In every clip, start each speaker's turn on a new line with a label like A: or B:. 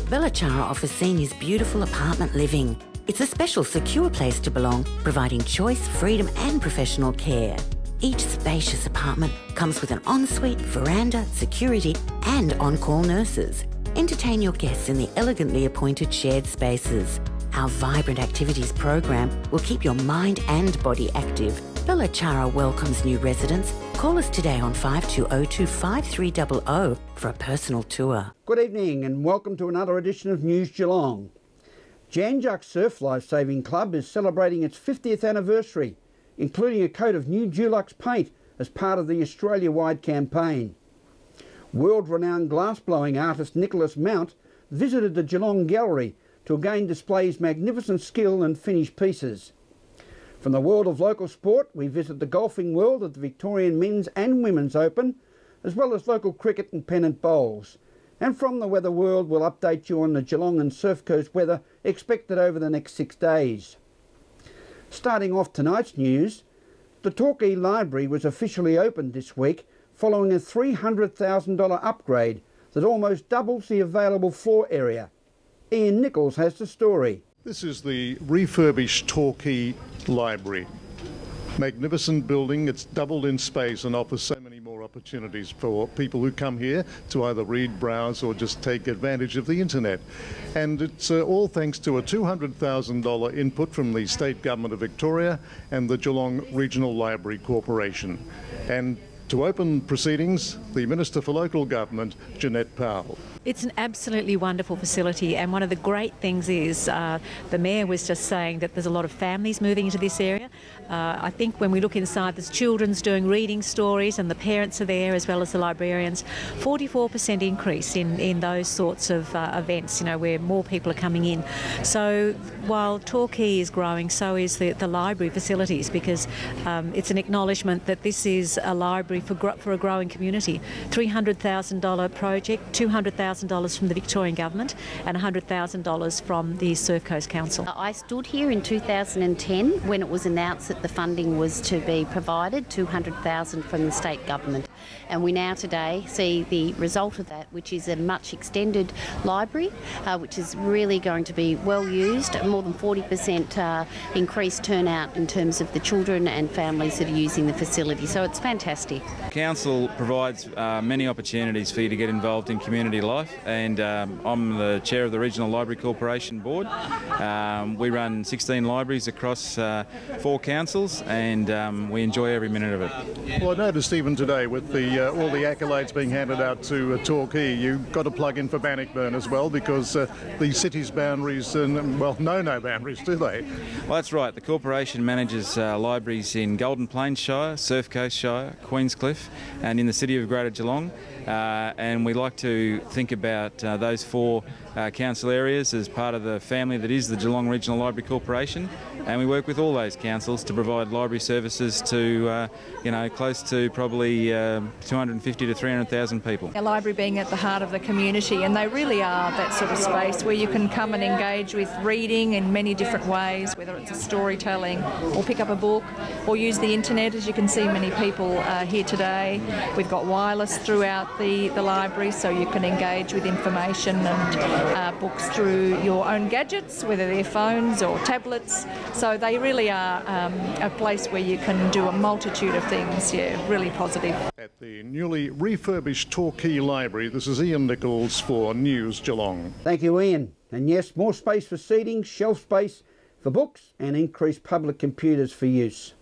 A: Belachara offers seniors beautiful apartment living. It's a special, secure place to belong, providing choice, freedom and professional care. Each spacious apartment comes with an ensuite, veranda, security and on-call nurses. Entertain your guests in the elegantly appointed shared spaces. Our vibrant activities program will keep your mind and body active. Belachara welcomes new residents. Call us today on 5202 5300 for a personal tour.
B: Good evening and welcome to another edition of News Geelong. Jan Juck Surf Lifesaving Club is celebrating its 50th anniversary, including a coat of new Dulux paint as part of the Australia-wide campaign. World-renowned glassblowing artist Nicholas Mount visited the Geelong Gallery to again display his magnificent skill and finished pieces. From the world of local sport, we visit the golfing world of the Victorian Men's and Women's Open, as well as local cricket and pennant bowls. And from the weather world, we'll update you on the Geelong and Surf Coast weather expected over the next 6 days. Starting off tonight's news, the Torquay Library was officially opened this week following a $300,000 upgrade that almost doubles the available floor area. Ian Nichols has the story.
C: This is the refurbished Torquay Library. Magnificent building, it's doubled in space and offers so many more opportunities for people who come here to either read, browse or just take advantage of the internet. And it's all thanks to a $200,000 input from the State Government of Victoria and the Geelong Regional Library Corporation. And to open proceedings, the Minister for Local Government, Jeanette Powell.
D: It's an absolutely wonderful facility, and one of the great things is the Mayor was just saying that there's a lot of families moving into this area. I think when we look inside, there's children's doing reading stories and the parents are there as well as the librarians. 44% increase in those sorts of events, you know, where more people are coming in. So while Torquay is growing, so is the library facilities, because it's an acknowledgement that this is a library for a growing community. $300,000 project, $200,000 from the Victorian Government and $100,000 from the Surf Coast Council.
E: I stood here in 2010 when it was announced that the funding was to be provided, $200,000 from the State Government. And we now today see the result of that, which is a much extended library, which is really going to be well used, more than 40% increased turnout in terms of the children and families that are using the facility. So it's fantastic.
F: Council provides many opportunities for you to get involved in community life, and I'm the chair of the Regional Library Corporation Board. We run 16 libraries across 4 councils, and we enjoy every minute of it.
C: Well, I noticed even today with all the accolades being handed out to Torquay, you've got to plug in for Bannockburn as well, because the city's boundaries, well, no boundaries, do they?
F: Well, that's right. The corporation manages libraries in Golden Plains Shire, Surf Coast Shire, Queenscliff and in the city of Greater Geelong. And we like to think about those 4 council areas as part of the family that is the Geelong Regional Library Corporation, and we work with all those councils to provide library services to close to probably 250 to 300,000 people.
G: A library being at the heart of the community, and they really are that sort of space where you can come and engage with reading in many different ways, whether it's a storytelling or pick up a book or use the internet. As you can see, many people here today. We've got wireless throughout the library, so you can engage with information and books through your own gadgets, whether they're phones or tablets. So they really are a place where you can do a multitude of things. Yeah, really positive.
C: At the newly refurbished Torquay Library, this is Ian Nichols for News Geelong.
B: Thank you, Ian. And yes, more space for seating, shelf space for books and increased public computers for use.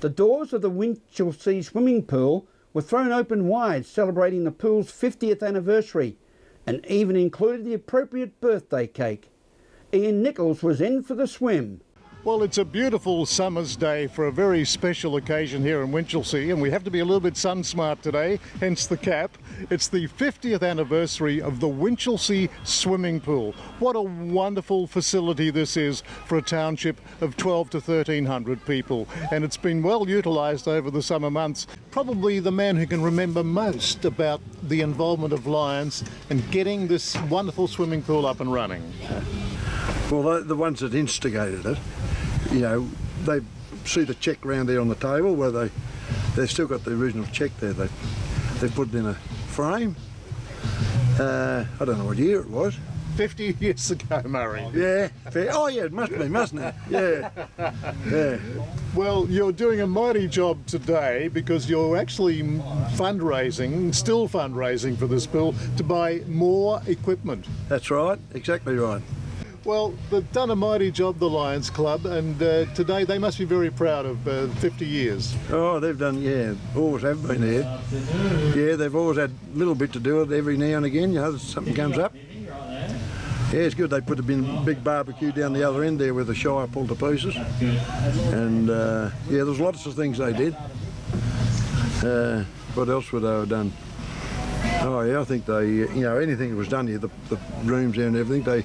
B: The doors of the Winchelsea swimming pool were thrown open wide, celebrating the pool's 50th anniversary, and even included the appropriate birthday cake. Ian Nichols was in for the swim.
C: Well, it's a beautiful summer's day for a very special occasion here in Winchelsea, and we have to be a little bit sun smart today, hence the cap. It's the 50th anniversary of the Winchelsea swimming pool. What a wonderful facility this is for a township of 12 to 1,300 people, and it's been well utilised over the summer months. Probably the man who can remember most about the involvement of Lions and getting this wonderful swimming pool up and running.
H: Well, the ones that instigated it, you know, they see the cheque round there on the table where they've still got the original cheque there. They put it in a frame. I don't know what year it was.
C: 50 years ago, Murray.
H: Yeah, fair. Oh yeah, it must be, mustn't it? Yeah, yeah.
C: Well, you're doing a mighty job today because you're actually fundraising, still fundraising for this bill to buy more equipment.
H: That's right, exactly right.
C: Well, they've done a mighty job, the Lions Club, and today they must be very proud of 50 years.
H: Oh, they've done, yeah, always have been there. Yeah, they've always had a little bit to do with it every now and again, you know, something comes up. Yeah, it's good. They put a big barbecue down the other end there where the Shire pulled to pieces. And, yeah, there's lots of things they did. What else would they have done? Oh, yeah, I think they, you know, anything that was done here, the rooms there and everything, they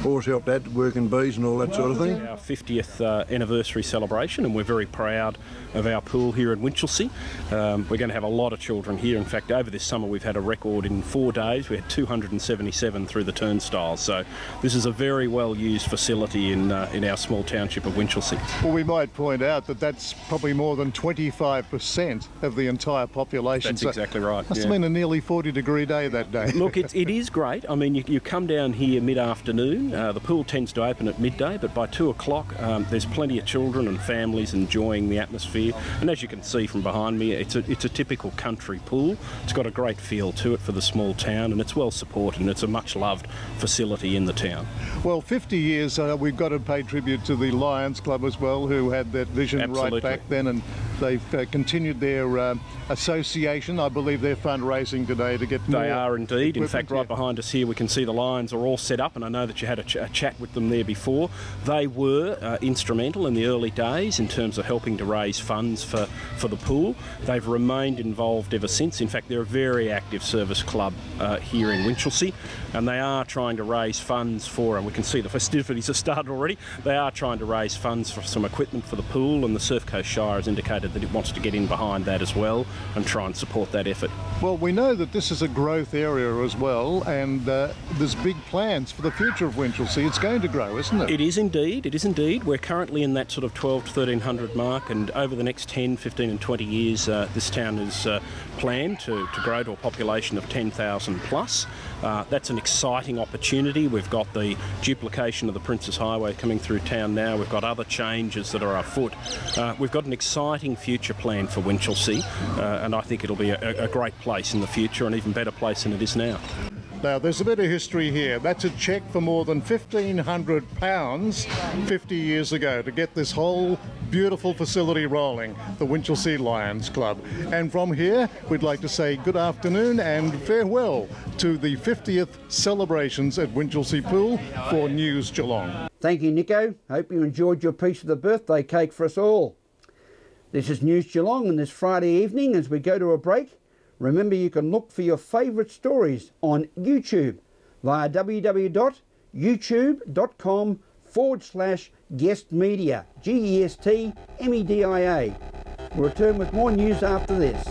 H: always helped out, working bees and all that sort of thing.
I: Our 50th anniversary celebration, and we're very proud of our pool here in Winchelsea. We're going to have a lot of children here. In fact, over this summer we've had a record in 4 days. We had 277 through the turnstiles. So this is a very well used facility in our small township of Winchelsea.
C: Well, we might point out that that's probably more than 25% of the entire population.
I: That's exactly right.
C: Must have been a nearly 40-degree day that day.
I: Look, it is great. I mean, you come down here mid-afternoon. The pool tends to open at midday, but by 2 o'clock there's plenty of children and families enjoying the atmosphere. And as you can see from behind me, it's a typical country pool. It's got a great feel to it for the small town, and it's well supported, and it's a much loved facility in the town.
C: Well, 50 years, we've got to pay tribute to the Lions Club as well, who had that vision
I: Absolutely.
C: right back then, and they've continued their association. I believe they're fundraising today to get more.
I: They are indeed. In fact, right
C: yeah.
I: behind us here we can see the Lions are all set up, and I know that you had a chat with them there before. They were instrumental in the early days in terms of helping to raise funds for the pool. They've remained involved ever since. In fact, they're a very active service club here in Winchelsea, and they are trying to raise funds for, and we can see the festivities have started already, they are trying to raise funds for some equipment for the pool, and the Surf Coast Shire has indicated that it wants to get in behind that as well and try and support that effort.
C: Well, we know that this is a growth area as well, and there's big plans for the future of Winchelsea. It's going to grow, isn't it?
I: It is indeed, it is indeed. We're currently in that sort of 12 to 1300 mark, and over the next 10, 15 and 20 years this town is planned to grow to a population of 10,000 plus. That's an exciting opportunity. We've got the duplication of the Princes Highway coming through town now. We've got other changes that are afoot. We've got an exciting future plan for Winchelsea, and I think it'll be a great place in the future, an even better place than it is now.
C: Now, there's a bit of history here. That's a cheque for more than £1,500 50 years ago to get this whole beautiful facility rolling, the Winchelsea Lions Club. And from here, we'd like to say good afternoon and farewell to the 50th celebrations at Winchelsea Pool for News Geelong.
B: Thank you, Nico. Hope you enjoyed your piece of the birthday cake for us all. This is News Geelong on this Friday evening as we go to a break. Remember, you can look for your favourite stories on YouTube via www.youtube.com/guestmedia, GESTMEDIA. We'll return with more news after this.